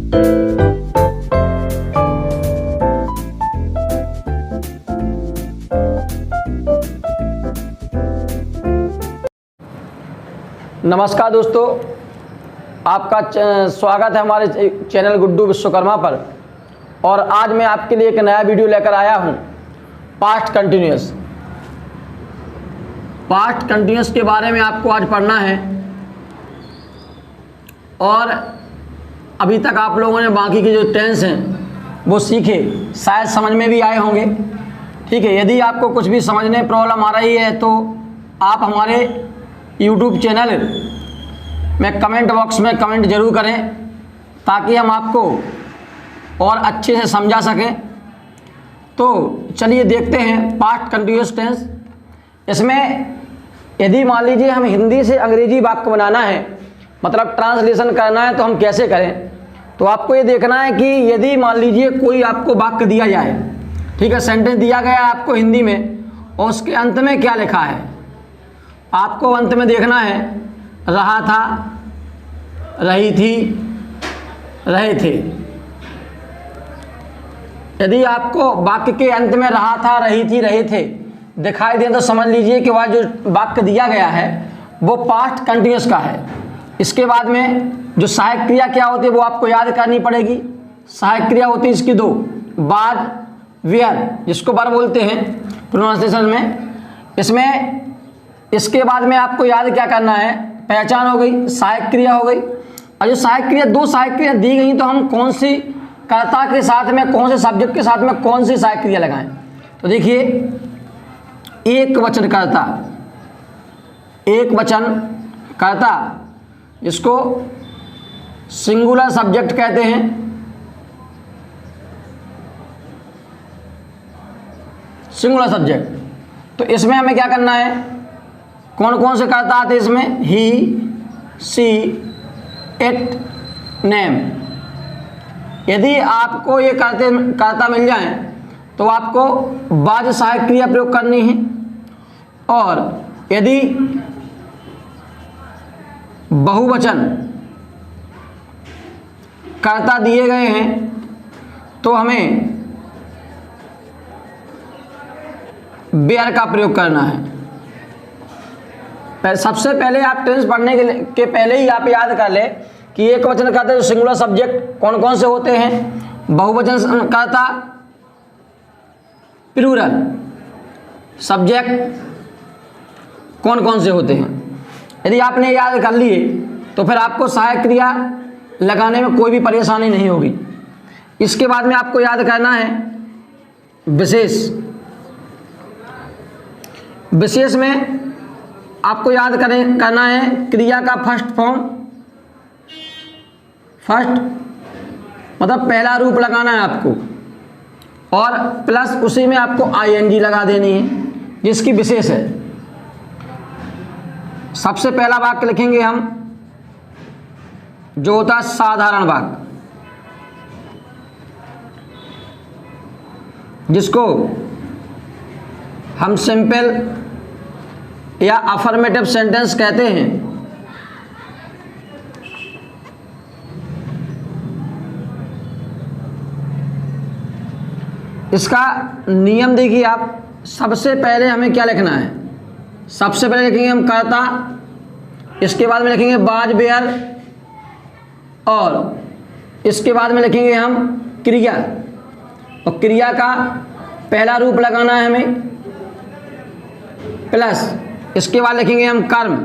नमस्कार दोस्तों, आपका स्वागत है हमारे चैनल गुड्डू विश्वकर्मा पर। और आज मैं आपके लिए एक नया वीडियो लेकर आया हूं, पास्ट कंटिन्यूस के बारे में आपको आज पढ़ना है। और अभी तक आप लोगों ने बाकी के जो टेंस हैं वो सीखे, शायद समझ में भी आए होंगे। ठीक है, यदि आपको कुछ भी समझने प्रॉब्लम आ रही है तो आप हमारे YouTube चैनल में कमेंट बॉक्स में कमेंट ज़रूर करें, ताकि हम आपको और अच्छे से समझा सकें। तो चलिए देखते हैं पास्ट कंटिन्यूअस टेंस। इसमें यदि मान लीजिए हम हिंदी से अंग्रेजी वाक्य बनाना है, मतलब ट्रांसलेशन करना है, तो हम कैसे करें। तो आपको ये देखना है कि यदि मान लीजिए कोई आपको वाक्य दिया जाए, ठीक है, सेंटेंस दिया गया है आपको हिंदी में, और उसके अंत में क्या लिखा है, आपको अंत में देखना है रहा था, रही थी, रहे थे। यदि आपको वाक्य के अंत में रहा था, रही थी, रहे थे दिखाई दे तो समझ लीजिए कि वह जो वाक्य दिया गया है वो पास्ट कंटिन्यूअस का है। इसके बाद में जो सहायक क्रिया क्या होती है वो आपको याद करनी पड़ेगी। सहायक क्रिया होती है इसकी दो, वाज, वेयर, जिसको वर्ब बोलते हैं प्रोनाउंसिएशन में। इसमें इसके बाद में आपको याद क्या करना है, पहचान हो गई, सहायक क्रिया हो गई। और जो सहायक क्रिया, दो सहायक क्रिया दी गई तो हम कौन सी कर्ता के साथ में, कौन से सब्जेक्ट के साथ में कौन सी सहायक क्रिया लगाएं। तो देखिए, एक वचन कर्ता, एक वचन कर्ता जिसको सिंगुलर सब्जेक्ट कहते हैं, सिंगुलर सब्जेक्ट। तो इसमें हमें क्या करना है, कौन कौन से कर्ता आते हैं इसमें, ही, सी, इट, नेम। यदि आपको ये कर्ता मिल जाए तो आपको वाज सहायक क्रिया प्रयोग करनी है। और यदि बहुवचन कर्ता दिए गए हैं तो हमें वेयर का प्रयोग करना है। सबसे पहले आप टेंस पढ़ने के पहले ही आप याद कर ले कि एक वचन कर्ता जो सिंगुलर सब्जेक्ट कौन कौन से होते हैं, बहुवचन कर्ता, प्लूरल सब्जेक्ट कौन कौन से होते हैं। यदि आपने याद कर लिए तो फिर आपको सहायक क्रिया लगाने में कोई भी परेशानी नहीं होगी। इसके बाद में आपको याद करना है विशेष। विशेष में आपको याद करना है क्रिया का फर्स्ट फॉर्म, फर्स्ट मतलब पहला रूप लगाना है आपको, और प्लस उसी में आपको आईएनजी लगा देनी है जिसकी विशेष है। सबसे पहला वाक्य लिखेंगे हम जो होता है साधारण वाक्य, जिसको हम सिंपल या अफर्मेटिव सेंटेंस कहते हैं। इसका नियम देखिए आप, सबसे पहले हमें क्या लिखना है, सबसे पहले लिखेंगे हम कर्ता, इसके बाद में लिखेंगे वाज, वेयर, और इसके बाद में लिखेंगे हम क्रिया। और क्रिया का पहला रूप लगाना है हमें, प्लस इसके बाद लिखेंगे हम कर्म,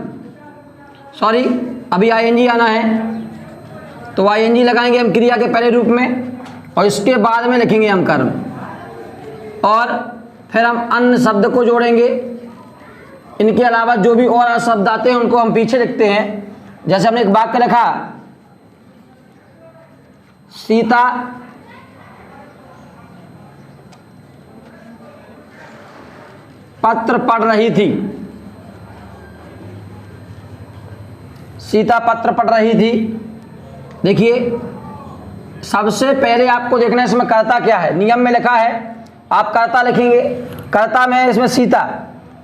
सॉरी अभी आईएनजी आना है तो आईएनजी लगाएंगे हम क्रिया के पहले रूप में, और इसके बाद में लिखेंगे हम कर्म। और फिर हम अन्य शब्द को जोड़ेंगे। इनके अलावा जो भी और शब्द आते हैं उनको हम पीछे लिखते हैं। जैसे हमने एक वाक्य लिखा, सीता पत्र पढ़ रही थी, सीता पत्र पढ़ रही थी। देखिए, सबसे पहले आपको देखना है इसमें कर्ता क्या है। नियम में लिखा है आप कर्ता लिखेंगे, कर्ता में इसमें सीता,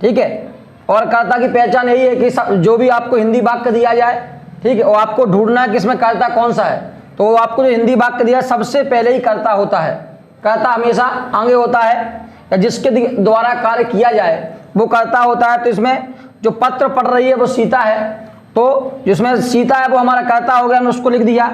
ठीक है। और कर्ता की पहचान यही है कि जो भी आपको हिंदी वाक्य दिया जाए, ठीक है, और आपको ढूंढना है कि इसमें कर्ता कौन सा है। तो आपको जो हिंदी वाक्य दिया सबसे पहले ही कर्ता होता है, कर्ता हमेशा आगे होता है, या जिसके द्वारा कार्य किया जाए वो कर्ता होता है। तो इसमें जो पत्र पढ़ रही है वो सीता है, तो जिसमें सीता है वो हमारा कर्ता हो गया, हमने उसको लिख दिया।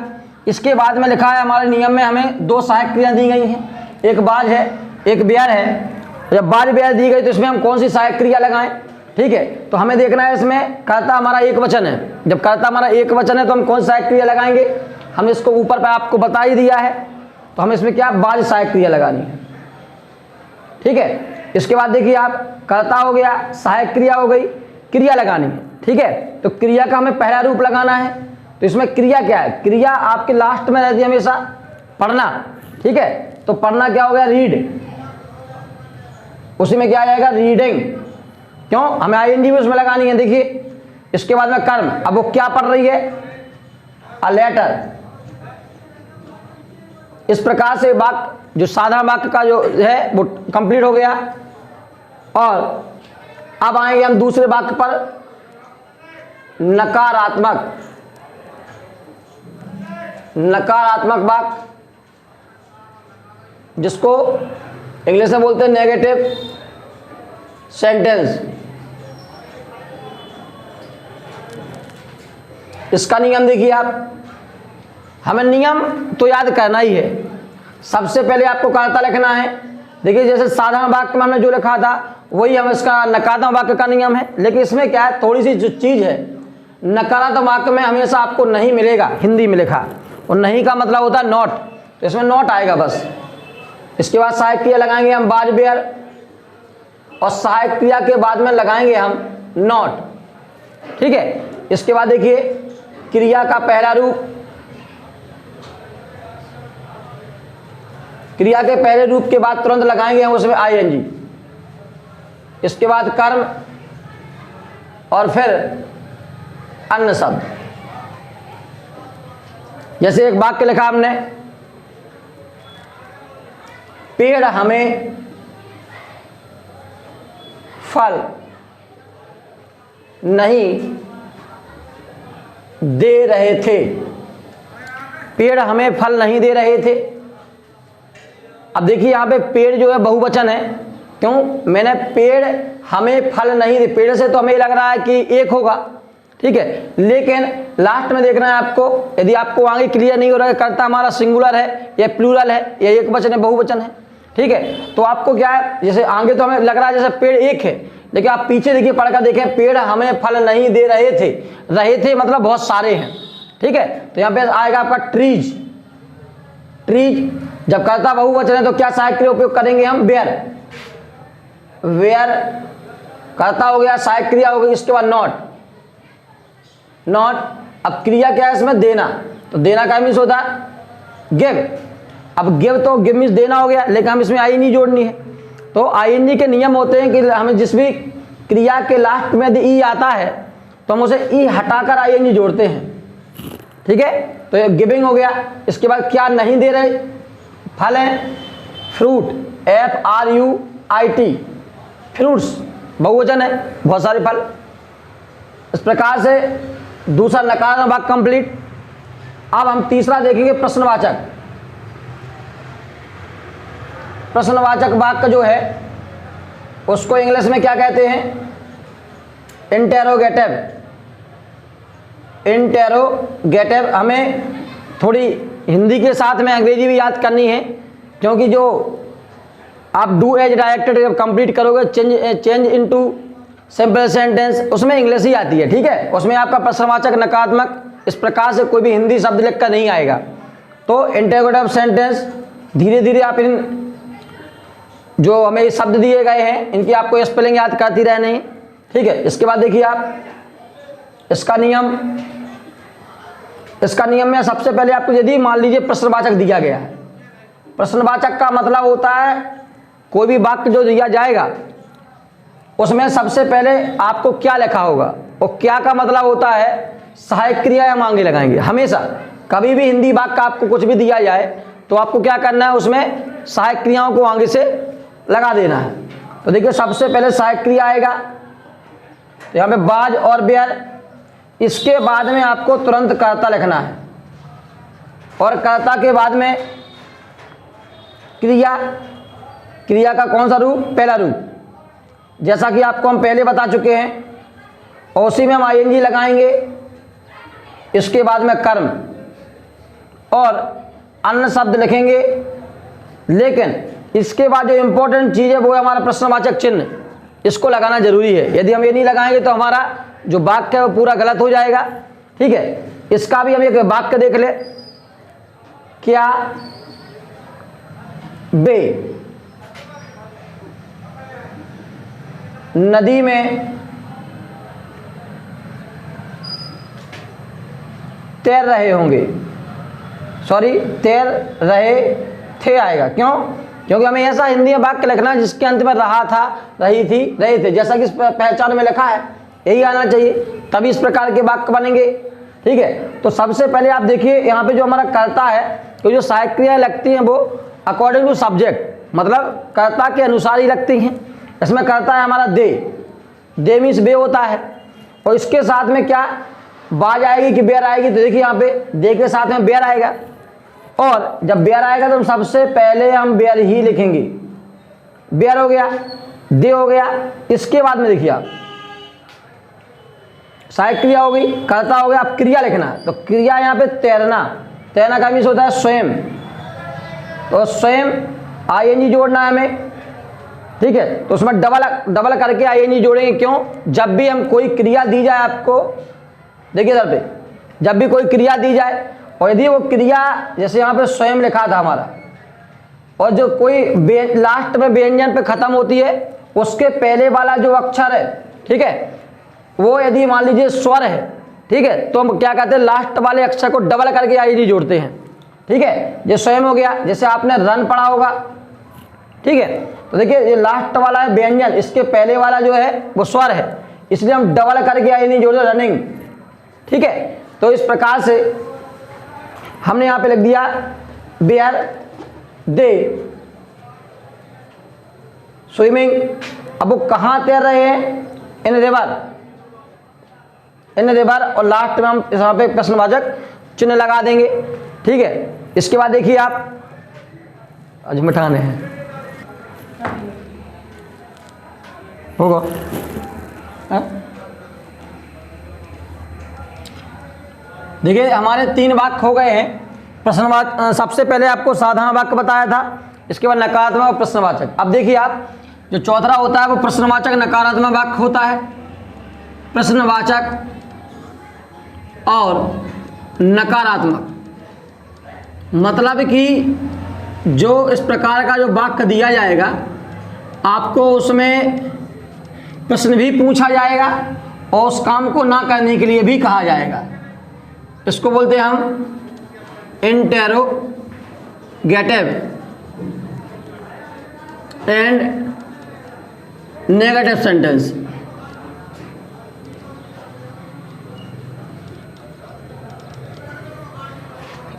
इसके बाद में लिखा है हमारे नियम में हमें दो सहायक क्रिया दी गई हैं, एक बाज है एक व्यय है। जब बाज व्यय दी गई तो इसमें हम कौन सी सहायक क्रिया लगाएं, ठीक है। तो हमें देखना है इसमें कर्ता हमारा एक वचन है, जब कर्ता हमारा एक वचन है तो हम कौन सी सहायक क्रिया लगाएंगे, हम इसको ऊपर पे आपको बता ही दिया है, तो हम इसमें क्या बाज सहायक क्रिया लगानी है, ठीक है। इसके बाद देखिए आप कर्ता हो गया, सहायक क्रिया हो गई, क्रिया लगानी है, ठीक है। तो क्रिया का हमें पहला रूप लगाना है, तो इसमें क्रिया क्या है, क्रिया आपके लास्ट में रहती है हमेशा पढ़ना, ठीक है। तो पढ़ना क्या हो गया, रीड, उसी में क्या आ जाएगा रीडिंग, क्यों, हमें आईएनजी भी उसमें लगानी है। देखिए इसके बाद में कर्म, अब वो क्या पढ़ रही है, अ लेटर। इस प्रकार से वाक्य जो साधारण वाक्य का जो है वो कंप्लीट हो गया। और अब आएंगे हम दूसरे वाक्य पर, नकारात्मक, नकारात्मक वाक्य, जिसको इंग्लिश में बोलते हैं नेगेटिव सेंटेंस। इसका नियम देखिए आप, हमें नियम तो याद करना ही है। सबसे पहले आपको कर्ता लिखना है। देखिए जैसे साधारण वाक्य में हमने जो लिखा था वही हम इसका नकारात्मक वाक्य का नियम है, लेकिन इसमें क्या है, थोड़ी सी जो चीज़ है, नकारात्मक वाक्य में हमेशा आपको नहीं मिलेगा हिंदी में लिखा, और नहीं का मतलब होता है नॉट, तो इसमें नॉट आएगा बस। इसके बाद सहायक क्रिया लगाएंगे हम बाज बेयर, और सहायक क्रिया के बाद में लगाएंगे हम नॉट, ठीक है। इसके बाद देखिए क्रिया का पहला रूप, क्रिया के पहले रूप के बाद तुरंत लगाएंगे हम उसमें आईएनजी। इसके बाद कर्म और फिर अन्य शब्द। जैसे एक वाक्य लिखा हमने, पेड़ हमें फल नहीं दे रहे थे, पेड़ हमें फल नहीं दे रहे थे। अब देखिए यहाँ पे पेड़ जो है बहुवचन है, क्यों, मैंने पेड़ हमें फल नहीं दे, पेड़ से तो हमें लग रहा है कि एक होगा, ठीक है, लेकिन लास्ट में देखना है आपको, यदि आपको आगे क्लियर नहीं हो रहा है कर्ता हमारा सिंगुलर है या प्लूरल है या एक वचन है बहुवचन है, ठीक है। तो आपको क्या है, जैसे आगे तो हमें लग रहा है जैसे पेड़ एक है, लेकिन आप पीछे देखिए पढ़कर देखें, पेड़ हमें फल नहीं दे रहे थे, रहे थे मतलब बहुत सारे हैं, ठीक है। तो यहाँ पे आएगा आपका ट्रीज, ट्रीज। जब कर्ता बहुवचन है तो क्या सहायक क्रिया उपयोग करेंगे हम, वेयर, वेयर कर्ता हो गया, सहायक क्रिया हो गई। इसके बाद नॉट, नॉट। अब क्रिया क्या है इसमें, देना, तो देना का मीन्स होता है गिव। अब गिव तो गिव मीन्स देना हो गया, लेकिन हम इसमें आईएनजी जोड़नी है। तो आईएनजी के नियम होते हैं कि हमें जिस भी क्रिया के लास्ट में यदि ई आता है तो हम उसे ई हटाकर आईएनजी जोड़ते हैं, ठीक है। तो ये गिविंग हो गया। इसके बाद क्या नहीं दे रहे, फल है, फ्रूट, FRUIT, फ्रूट्स बहुवचन है, बहुत सारे फल। इस प्रकार से दूसरा नकारात्मक वाक्य कंप्लीट। अब हम तीसरा देखेंगे प्रश्नवाचक। प्रश्नवाचक वाक्य जो है उसको इंग्लिश में क्या कहते हैं, इंटेरोगेटिव, इंटेरोगेटिव। हमें थोड़ी हिंदी के साथ में अंग्रेजी भी याद करनी है, क्योंकि जो आप डू एज डायरेक्टेड जब कंप्लीट करोगे चेंज इनटू सिंपल सेंटेंस, उसमें इंग्लिश ही आती है, ठीक है। उसमें आपका प्रश्नवाचक नकारात्मक इस प्रकार से कोई भी हिंदी शब्द लिखकर नहीं आएगा। तो इंटेरोगेटिव सेंटेंस धीरे धीरे आप इन जो हमें शब्द दिए गए हैं इनकी आपको स्पेलिंग याद करती रहनी है, ठीक है। इसके बाद देखिए आप इसका नियम, इसका नियम में सबसे पहले आपको यदि मान लीजिए प्रश्नवाचक दिया गया है, प्रश्नवाचक का मतलब होता है कोई भी वाक्य जो दिया जाएगा उसमें सबसे पहले आपको क्या लिखा होगा, और क्या का मतलब होता है सहायक क्रिया हम आगे लगाएंगे हमेशा। कभी भी हिंदी वाक्य आपको कुछ भी दिया जाए तो आपको क्या करना है, उसमें सहायक क्रियाओं को आगे से लगा देना है। तो देखिए सबसे पहले सहायक क्रिया आएगा, तो यहाँ पे बाज और बेयर। इसके बाद में आपको तुरंत कर्ता लिखना है, और कर्ता के बाद में क्रिया, क्रिया का कौन सा रूप? पहला रूप, जैसा कि आपको हम पहले बता चुके हैं। और उसी में हम आईएनजी लगाएंगे। इसके बाद में कर्म और अन्य शब्द लिखेंगे, लेकिन इसके बाद जो इंपॉर्टेंट चीज़ है वो है हमारा प्रश्नवाचक चिन्ह। इसको लगाना जरूरी है। यदि हम ये नहीं लगाएंगे तो हमारा जो वाक्य है वो पूरा गलत हो जाएगा। ठीक है, इसका भी हम एक वाक्य देख ले। क्या वे नदी में तैर रहे होंगे? सॉरी, तैर रहे थे आएगा। क्यों? क्योंकि हमें ऐसा हिंदी में वाक्य लिखना है जिसके अंत में रहा था, रही थी, रहे थे, जैसा कि इस पहचान में लिखा है यही आना चाहिए, तभी इस प्रकार के वाक्य बनेंगे। ठीक है, तो सबसे पहले आप देखिए यहाँ पे जो हमारा कर्ता है, तो जो सहायक क्रियाएं लगती हैं वो अकॉर्डिंग टू सब्जेक्ट, मतलब कर्ता के अनुसार ही लगती हैं। इसमें कर्ता है हमारा दे, दे मीन्स वे होता है। और इसके साथ में क्या बाज आएगी कि बेर आएगी? तो देखिए यहाँ पे दे के साथ में बेर आएगा, और जब बेर आएगा तो सबसे पहले हम बेर ही लिखेंगे। बेर हो गया, दे हो गया। इसके बाद में देखिए आप सहायक क्रिया हो गई, कर्ता हो गया। अब क्रिया लिखना है, तो क्रिया यहाँ पे तैरना, तैरना का मीन्स होता है स्वयं, तो स्वयं आईएनजी जोड़ना है हमें। ठीक है, तो उसमें डबल करके आईएनजी जोड़ेंगे। क्यों? जब भी हम कोई क्रिया दी जाए आपको, देखिए इधर पे, जब भी कोई क्रिया दी जाए और यदि वो क्रिया जैसे यहाँ पे स्वयं लिखा था हमारा, और जो कोई लास्ट में व्यंजन पे खत्म होती है, उसके पहले वाला जो अक्षर है, ठीक है, वो यदि मान लीजिए स्वर है, ठीक है, तो हम क्या कहते हैं, लास्ट वाले अक्षर को डबल करके आईएनजी जोड़ते हैं। ठीक है, ये स्वयं हो गया। जैसे आपने रन पढ़ा होगा, ठीक है, तो देखिए ये लास्ट वाला है व्यंजन, इसके पहले वाला जो है वो स्वर है, इसलिए हम डबल करके आईएनजी जोड़ते रनिंग। ठीक है, तो इस प्रकार से हमने यहाँ पे लिख दिया बेयर दे स्विमिंग। अब वो कहाँ तैर रहे हैं? इन रिवर, इन रिवर, और लास्ट में हम यहाँ पे प्रश्नवाचक चिन्ह लगा देंगे। ठीक है, इसके बाद देखिए आप आज मिठाने हैं होगा। देखिए हमारे 3 वाक्य हो गए हैं। प्रश्नवाचक, सबसे पहले आपको साधारण वाक्य बताया था, इसके बाद नकारात्मक और प्रश्नवाचक। अब देखिए आप, जो चौथा होता है वो प्रश्नवाचक नकारात्मक वाक्य होता है। प्रश्नवाचक और नकारात्मक मतलब कि जो इस प्रकार का जो वाक्य दिया जाएगा, आपको उसमें प्रश्न भी पूछा जाएगा और उस काम को ना करने के लिए भी कहा जाएगा। इसको बोलते हैं हम इंटेरोगेटिव एंड नेगेटिव सेंटेंस।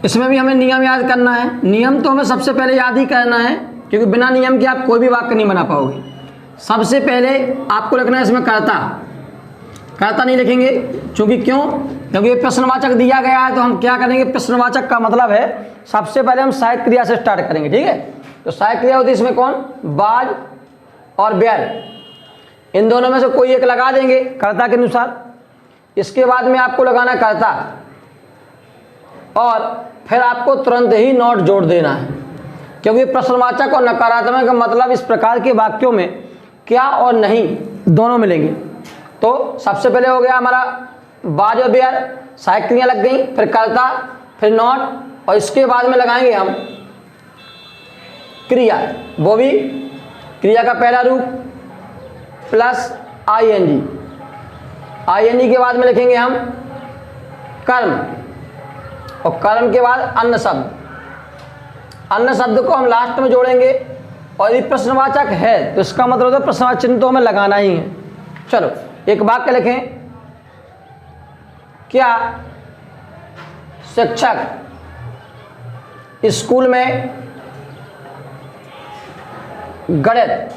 इसमें भी हमें नियम याद करना है। नियम तो हमें सबसे पहले याद ही करना है, क्योंकि बिना नियम के आप कोई भी वाक्य नहीं बना पाओगे। सबसे पहले आपको लिखना है इसमें कर्ता, कर्ता नहीं लिखेंगे, क्योंकि क्यों? क्योंकि ये प्रश्नवाचक दिया गया है, तो हम क्या करेंगे, प्रश्नवाचक का मतलब है सबसे पहले हम सहायक क्रिया से स्टार्ट करेंगे। ठीक है, तो सहायक क्रिया होती है इसमें कौन? बाज और बेर, इन दोनों में से कोई एक लगा देंगे कर्ता के अनुसार। इसके बाद में आपको लगाना कर्ता, और फिर आपको तुरंत ही नॉट जोड़ देना है, क्योंकि प्रश्नवाचक और नकारात्मक का मतलब इस प्रकार के वाक्यों में क्या और नहीं दोनों मिलेंगे। तो सबसे पहले हो गया हमारा बाज और बेयर, सहायक क्रिया लग गई, फिर कर्ता, फिर नॉट, और इसके बाद में लगाएंगे हम क्रिया, वो भी क्रिया का पहला रूप प्लस आईएनजी। आईएनजी के बाद में लिखेंगे हम कर्म, और कर्म के बाद अन्य शब्द। अन्य शब्द को हम लास्ट में जोड़ेंगे, और यदि प्रश्नवाचक है तो इसका मतलब होता है प्रश्नवाचक चिन्ह तो हमें लगाना ही है। चलो एक वाक्य लिखें, क्या शिक्षक स्कूल में गणित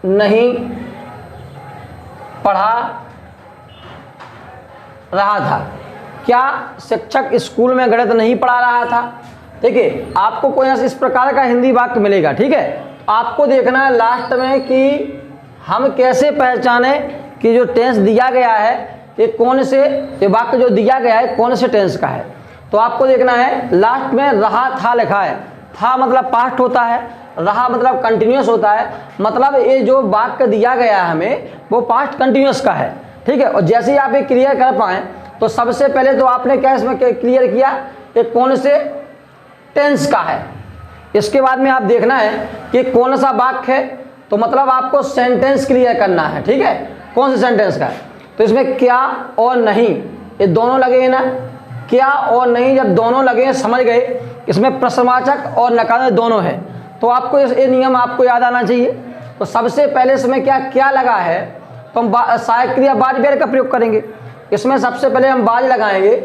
नहीं पढ़ा रहा था? क्या शिक्षक स्कूल में गणित नहीं पढ़ा रहा था? ठीक है, आपको कोई इस प्रकार का हिंदी वाक्य मिलेगा। ठीक है, आपको देखना है लास्ट में कि हम कैसे पहचाने कि जो टेंस दिया गया है ये कौन से, ये वाक्य जो दिया गया है कौन से टेंस का है। तो आपको देखना है लास्ट में रहा था लिखा है, था मतलब पास्ट होता है, रहा मतलब कंटिन्यूस होता है, मतलब ये जो वाक्य दिया गया है हमें वो पास्ट कंटिन्यूस का है। ठीक है, और जैसे ही आप ये क्लियर कर पाएँ तो सबसे पहले तो आपने क्या इसमें क्लियर किया कि कौन से टेंस का है। इसके बाद में आप देखना है कि कौन सा वाक्य है, तो मतलब आपको सेंटेंस क्लियर करना है। ठीक है, कौन से सेंटेंस का है, तो इसमें क्या और नहीं ये दोनों लगे ना, क्या और नहीं जब दोनों लगे समझ गए, इसमें प्रश्नवाचक और नकार दोनों है, तो आपको ये नियम आपको याद आना चाहिए। तो सबसे पहले इसमें क्या लगा है, तो हम सहायक क्रिया बाज बेर का प्रयोग करेंगे। इसमें सबसे पहले हम बाज लगाएंगे,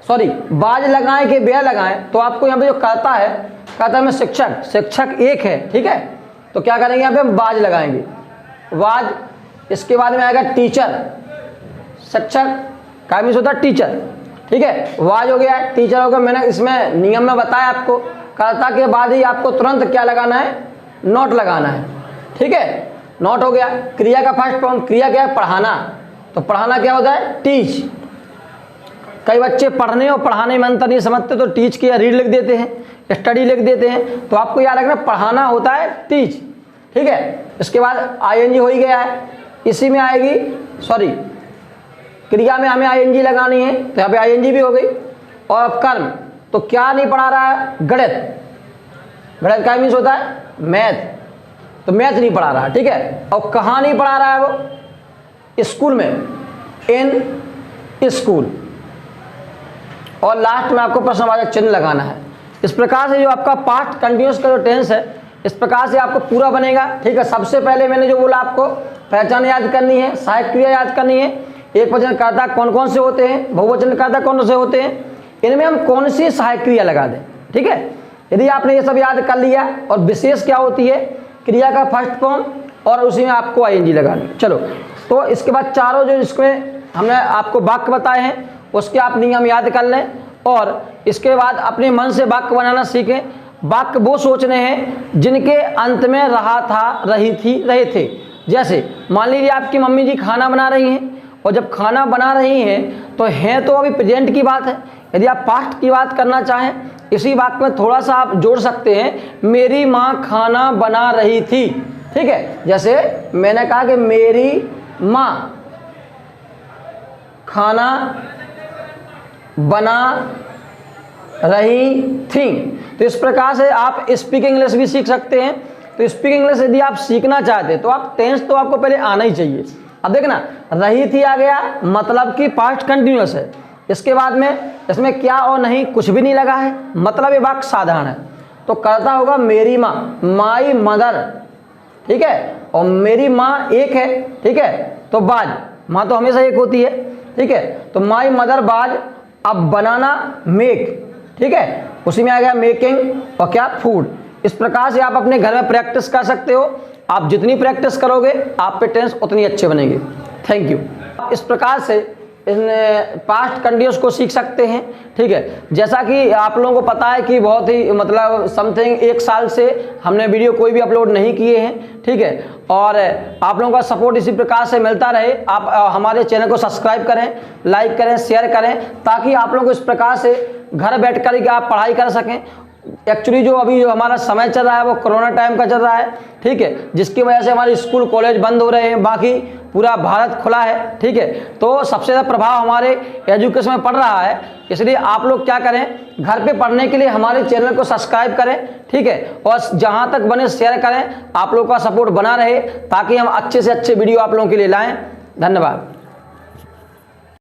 बाज लगाएं कि बेर लगाएं, तो आपको यहाँ पे जो कहता है मैं शिक्षक, शिक्षक एक है। ठीक है, तो क्या करेंगे यहाँ पे हम बाज लगाएंगे, बाज। इसके बाद में आएगा टीचर, शिक्षक का मीन्स होता है टीचर। ठीक है, वाज हो गया, टीचर हो गया। मैंने इसमें नियम में बताया आपको, कर्ता के बाद ही आपको तुरंत क्या लगाना है, नोट लगाना है। ठीक है, नोट हो गया। क्रिया का फर्स्ट फॉर्म, क्रिया क्या है, पढ़ाना, तो पढ़ाना क्या होता है, टीच। कई बच्चे पढ़ने और पढ़ाने में अंतर नहीं समझते तो टीच किया रीड लिख देते हैं, स्टडी लिख देते हैं, तो आपको याद रखना पढ़ाना होता है टीच। ठीक है, इसके बाद आईएनजी हो ही गया है, इसी में आएगी क्रिया में हमें आईएनजी लगानी है, तो यहाँ पे आईएनजी भी हो गई। और अब कर्म, तो क्या नहीं पढ़ा रहा है, गणित, गणित का मीन्स होता है मैथ, तो मैथ नहीं पढ़ा रहा है। ठीक है, और कहाँ नहीं पढ़ा रहा है वो, स्कूल में, इन स्कूल। और लास्ट में आपको प्रश्नवाचक चिन्ह लगाना है। इस प्रकार से जो आपका पास्ट कंटिन्यूस का जो टेंस है इस प्रकार से आपको पूरा बनेगा। ठीक है, सबसे पहले मैंने जो बोला आपको पहचान याद करनी है, सहायक क्रिया याद करनी है, एक वचन कर्ता कौन कौन से होते हैं, बहुवचन कर्ता कौन से होते हैं, इनमें हम कौन सी सहायक क्रिया लगा दें। ठीक है, यदि आपने ये सब याद कर लिया, और विशेष क्या होती है, क्रिया का फर्स्ट फॉर्म और उसी में आपको आईएनजी लगानी। चलो, तो इसके बाद चारों जो इसमें हमने आपको वाक्य बताए हैं उसके आप नियम याद कर लें, और इसके बाद अपने मन से वाक्य बनाना सीखें। वाक्य वो सोचने हैं जिनके अंत में रहा था, रही थी, रहे थे। जैसे मान लीजिए आपकी मम्मी जी खाना बना रही हैं, और जब खाना बना रही हैं तो हैं तो अभी प्रेजेंट की बात है। यदि आप पास्ट की बात करना चाहें इसी वाक्य में थोड़ा सा आप जोड़ सकते हैं, मेरी माँ खाना बना रही थी। ठीक है, जैसे मैंने कहा कि मेरी माँ खाना बना रही थी, तो इस प्रकार से आप स्पीकिंग इंग्लिश भी सीख सकते हैं। तो स्पीकिंग इंग्लिश यदि आप सीखना चाहते हैं तो आप टेंस तो आपको पहले आना ही चाहिए। अब देखना, रही थी आ गया, मतलब कि पास्ट कंटिन्यूअस है। इसके बाद में इसमें क्या और नहीं कुछ भी नहीं लगा है, मतलब ये वाक्य साधारण है, तो कर्ता होगा मेरी माँ, माई मदर। ठीक है, और मेरी माँ एक है। ठीक है, तो बाज, माँ तो हमेशा एक होती है। ठीक है, तो माई मदर बाज। अब बनाना मेक। ठीक है, उसी में आ गया मेकिंग और क्या, फूड। इस प्रकार से आप अपने घर में प्रैक्टिस कर सकते हो। आप जितनी प्रैक्टिस करोगे आप पे टेंस उतनी अच्छे बनेंगे। Thank you. इस प्रकार से इन पास्ट कंटिन्यूस को सीख सकते हैं। ठीक है, जैसा कि आप लोगों को पता है कि बहुत ही मतलब समथिंग 1 साल से हमने वीडियो कोई भी अपलोड नहीं किए हैं। ठीक है, और आप लोगों का सपोर्ट इसी प्रकार से मिलता रहे। आप हमारे चैनल को सब्सक्राइब करें, लाइक करें, शेयर करें, ताकि आप लोगों को इस प्रकार से घर बैठ कर के आप पढ़ाई कर सकें। एक्चुअली जो अभी जो हमारा समय चल रहा है वो कोरोना टाइम का चल रहा है। ठीक है, जिसकी वजह से हमारे स्कूल कॉलेज बंद हो रहे हैं, बाकी पूरा भारत खुला है। ठीक है, तो सबसे ज़्यादा प्रभाव हमारे एजुकेशन में पड़ रहा है। इसलिए आप लोग क्या करें, घर पे पढ़ने के लिए हमारे चैनल को सब्सक्राइब करें। ठीक है, और जहां तक बने शेयर करें, आप लोगों का सपोर्ट बना रहे ताकि हम अच्छे से अच्छे वीडियो आप लोगों के लिए लाएं। धन्यवाद।